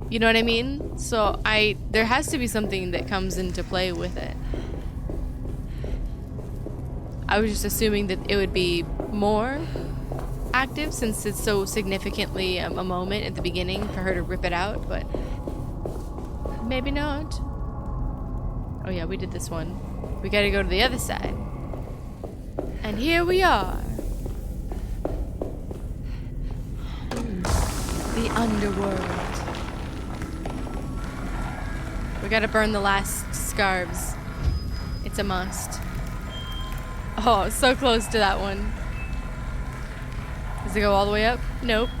You know what I mean? So there has to be something that comes into play with it. I was just assuming that it would be more active since it's so significantly a moment at the beginning for her to rip it out, but maybe not. Oh yeah, we did this one. We gotta go to the other side. And here we are. The underworld. We gotta burn the last scarves. It's a must. Oh, so close to that one. Does it go all the way up? Nope.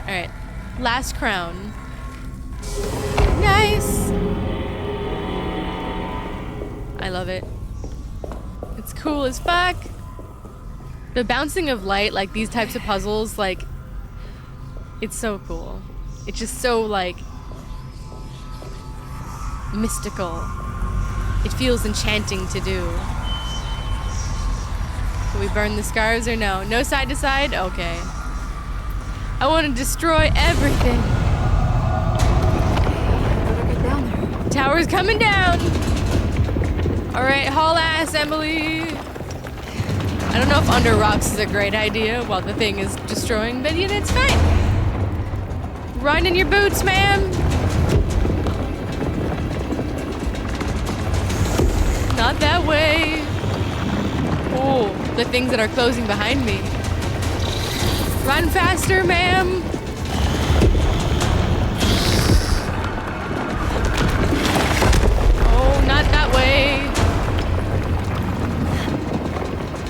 Alright. Last crown. Nice! I love it. It's cool as fuck. The bouncing of light, like these types of puzzles, like, it's so cool. It's just so, like, mystical. It feels enchanting to do. Can we burn the scarves or no? No side to side? Okay. I want to destroy everything. Better get down there. Tower's coming down. All right, haul ass, Emily. I don't know if under rocks is a great idea while the thing is destroying, but you know, it's fine. Run in your boots, ma'am. Not that way. Oh, the things that are closing behind me. Run faster, ma'am. Oh, not that way.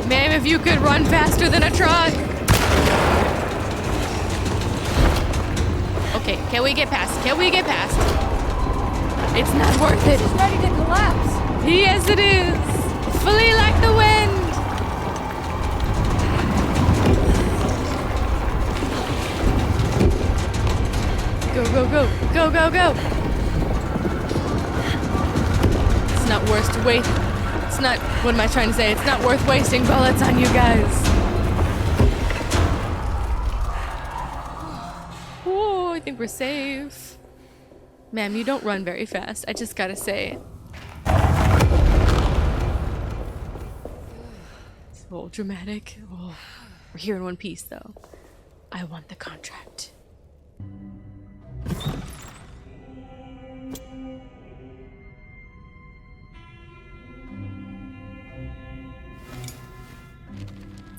Ma'am, if you could run faster than a truck. Okay, can we get past? Can we get past? It's not worth it. It's ready to collapse. Yes, it is. Fully like the wind. Go, go, go. Go, go, go. It's not worth to wait. It's not, what am I trying to say? It's not worth wasting bullets on you guys. Oh, I think we're safe. Ma'am, you don't run very fast. I just gotta say. Oh, dramatic. Oh, we're here in one piece, though. I want the contract.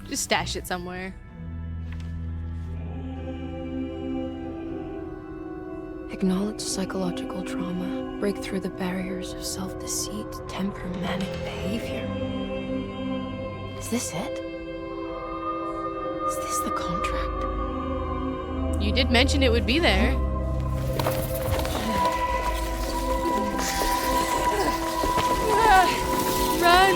Just stash it somewhere. Acknowledge psychological trauma. Break through the barriers of self-deceit. Temper manic behavior. Is this it? Is this the contract? You did mention it would be there. Run!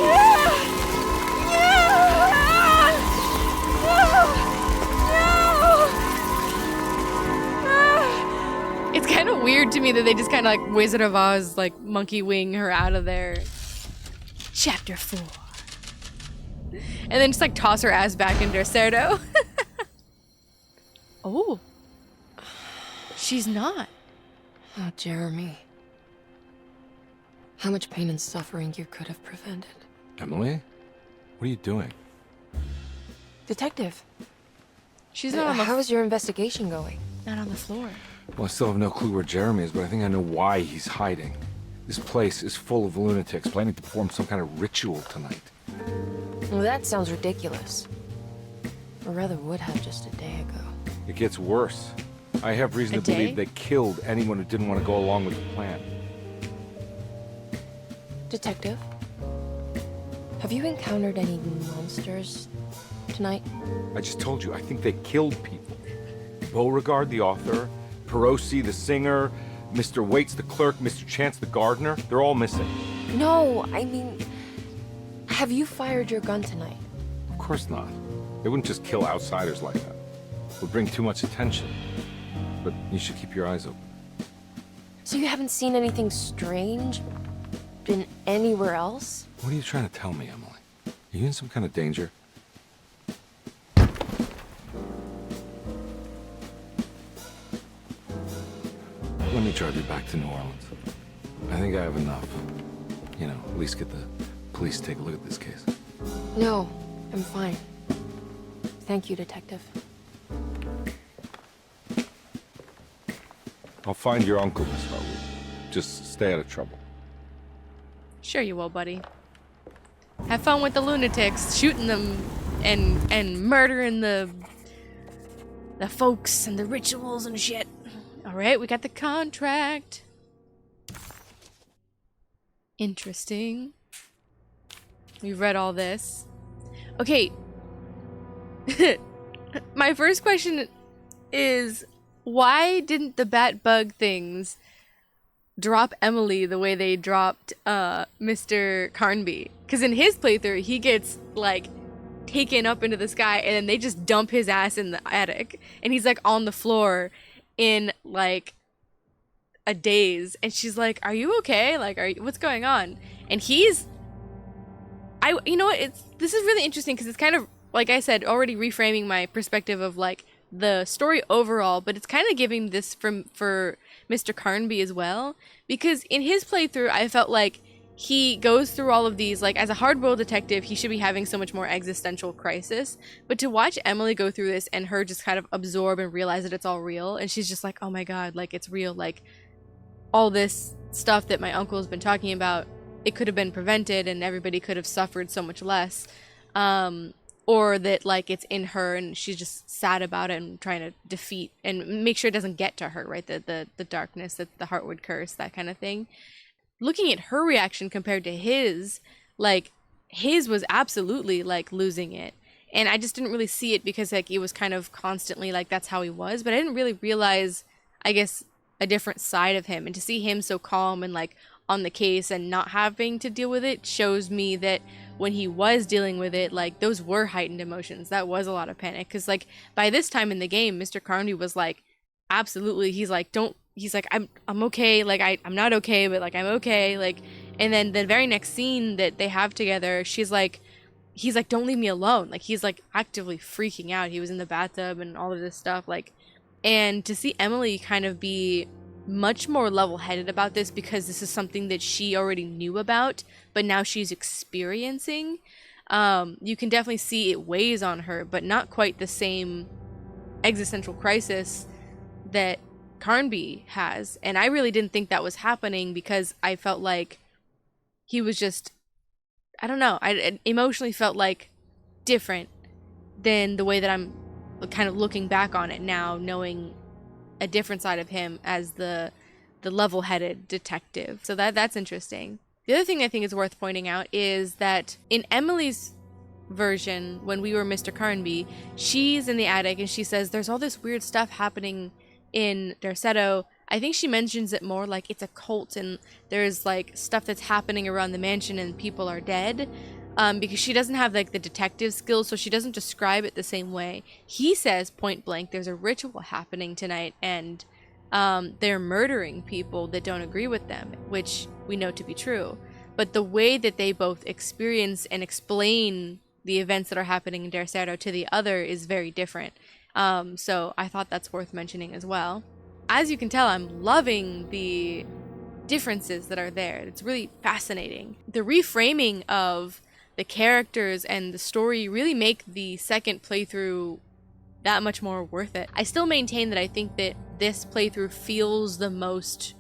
It's kind of weird to me that they just kind of like Wizard of Oz, like monkey wing her out of there. Chapter 4. And then just like toss her ass back in Derceto. Oh. She's not. Oh, Jeremy. How much pain and suffering you could have prevented. Emily? What are you doing? Detective, She's not on the how's your investigation going? not on the floor. Well, I still have no clue where Jeremy is, but I think I know why he's hiding. This place is full of lunatics planning to perform some kind of ritual tonight. Well, that sounds ridiculous. Or rather would have just a day ago. It gets worse. I have reason A to believe day? they killed anyone who didn't want to go along with the plan. Detective, have you encountered any monsters tonight? I just told you, I think they killed people. Beauregard, the author, Perosi, the singer, Mr. Waits, the clerk, Mr. Chance, the gardener, they're all missing. No, I mean, have you fired your gun tonight? Of course not. They wouldn't just kill outsiders like that. It would bring too much attention. But you should keep your eyes open. So you haven't seen anything strange? Been anywhere else? What are you trying to tell me, Emily? Are you in some kind of danger? Let me drive you back to New Orleans. I think I have enough. You know, at least get the police to take a look at this case. No, I'm fine. Thank you, Detective. I'll find your uncle, Miss Hartwood. Just stay out of trouble. Sure you will, buddy. Have fun with the lunatics, shooting them and murdering the folks and the rituals and shit. All right, we got the contract. Interesting. We've read all this. Okay. My first question is, why didn't the bat bug things drop Emily the way they dropped Mr. Carnby? Because in his playthrough, he gets like taken up into the sky and then they just dump his ass in the attic and he's like on the floor in like a daze, and she's like, "Are you okay? Like, what's going on?" And he's, you know what? This is really interesting because it's kind of, like I said, already reframing my perspective of like the story overall, but it's kind of giving this for Mr. Carnby as well, because in his playthrough, I felt like he goes through all of these, like, as a hard-boiled detective, he should be having so much more existential crisis, but to watch Emily go through this and her just kind of absorb and realize that it's all real, and she's just like, oh my god, like, it's real, like, all this stuff that my uncle has been talking about, it could have been prevented and everybody could have suffered so much less, or that, like, it's in her and she's just sad about it and trying to defeat and make sure it doesn't get to her, right? The darkness, the Hartwood curse, that kind of thing. Looking at her reaction compared to his, like, his was absolutely, like, losing it. And I just didn't really see it because, like, it was kind of constantly, like, that's how he was. But I didn't really realize, I guess, a different side of him. And to see him so calm and, like, on the case and not having to deal with it shows me that when he was dealing with it, like, those were heightened emotions. That was a lot of panic. Because, like, by this time in the game, Mr. Carnby was, like, absolutely, he's like, I'm okay, like, I'm not okay, but, like, I'm okay, like, and then the very next scene that they have together, he's like, don't leave me alone, like, he's, like, actively freaking out. He was in the bathtub and all of this stuff, like, and to see Emily kind of be much more level-headed about this because this is something that she already knew about, but now she's experiencing, you can definitely see it weighs on her, but not quite the same existential crisis that Carnby has. And I really didn't think that was happening because I felt like he was just, I don't know, I emotionally felt like different than the way that I'm kind of looking back on it now, knowing a different side of him as the level-headed detective. So that's interesting. The other thing I think is worth pointing out is that in Emily's version, when we were Mr. Carnby, she's in the attic and she says there's all this weird stuff happening in Derceto. I think she mentions it more like it's a cult and there's like stuff that's happening around the mansion and people are dead, because she doesn't have like the detective skills, so she doesn't describe it the same way. He says point blank there's a ritual happening tonight and they're murdering people that don't agree with them, which we know to be true. But the way that they both experience and explain the events that are happening in Derceto to the other is very different. So I thought that's worth mentioning as well. As you can tell, I'm loving the differences that are there. It's really fascinating. The reframing of the characters and the story really make the second playthrough that much more worth it. I still maintain that I think that this playthrough feels the most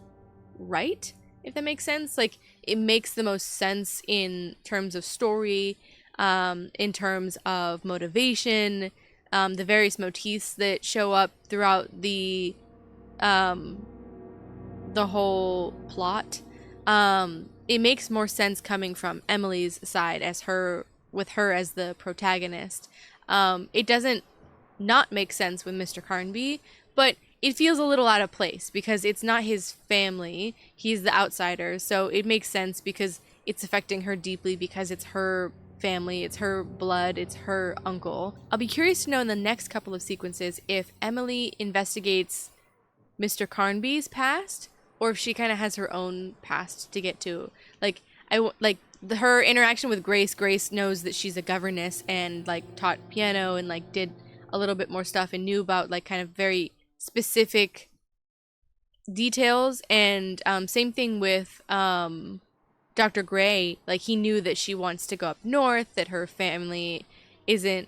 right, if that makes sense. Like, it makes the most sense in terms of story, in terms of motivation, the various motifs that show up throughout the whole plot. It makes more sense coming from Emily's side as with her as the protagonist. It doesn't not make sense with Mr. Carnby, but it feels a little out of place because it's not his family. He's the outsider, so it makes sense because it's affecting her deeply because it's her family, it's her blood, it's her uncle. I'll be curious to know in the next couple of sequences if Emily investigates Mr. Carnby's past or if she kind of has her own past to get to. Like, her interaction with Grace. Grace knows that she's a governess and like taught piano and like did a little bit more stuff and knew about like kind of very specific details. And same thing with Dr. Gray. Like, he knew that she wants to go up north, that her family isn't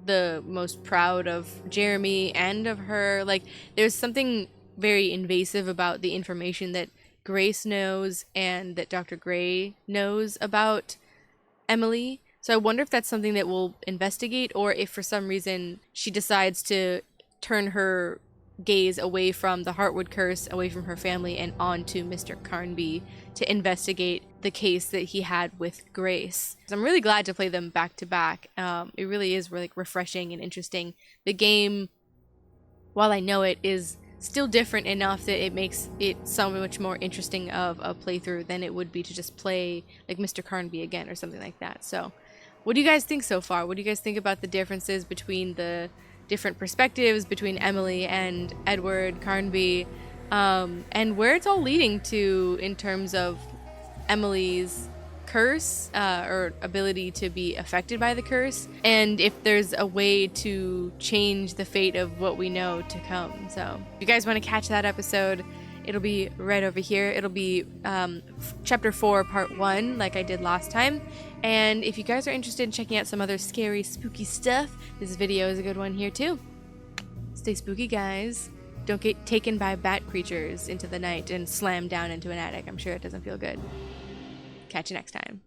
the most proud of Jeremy and of her. Like, there's something very invasive about the information that Grace knows and that Dr. Gray knows about Emily. So I wonder if that's something that we'll investigate, or if for some reason she decides to turn her gaze away from the Hartwood curse, away from her family, and onto Mr. Carnby to investigate the case that he had with Grace. So I'm really glad to play them back to back. It really is really refreshing and interesting. The game, while I know it, is still different enough that it makes it so much more interesting of a playthrough than it would be to just play like Mr. Carnby again or something like that. So what do you guys think so far? What do you guys think about the differences between the different perspectives between Emily and Edward Carnby, and where it's all leading to in terms of Emily's curse or ability to be affected by the curse, and if there's a way to change the fate of what we know to come. So if you guys want to catch that episode, it'll be right over here. It'll be chapter 4 part 1 like I did last time. And if you guys are interested in checking out some other scary spooky stuff, this video is a good one here too. Stay spooky, guys. Don't get taken by bat creatures into the night and slammed down into an attic. I'm sure it doesn't feel good. Catch you next time.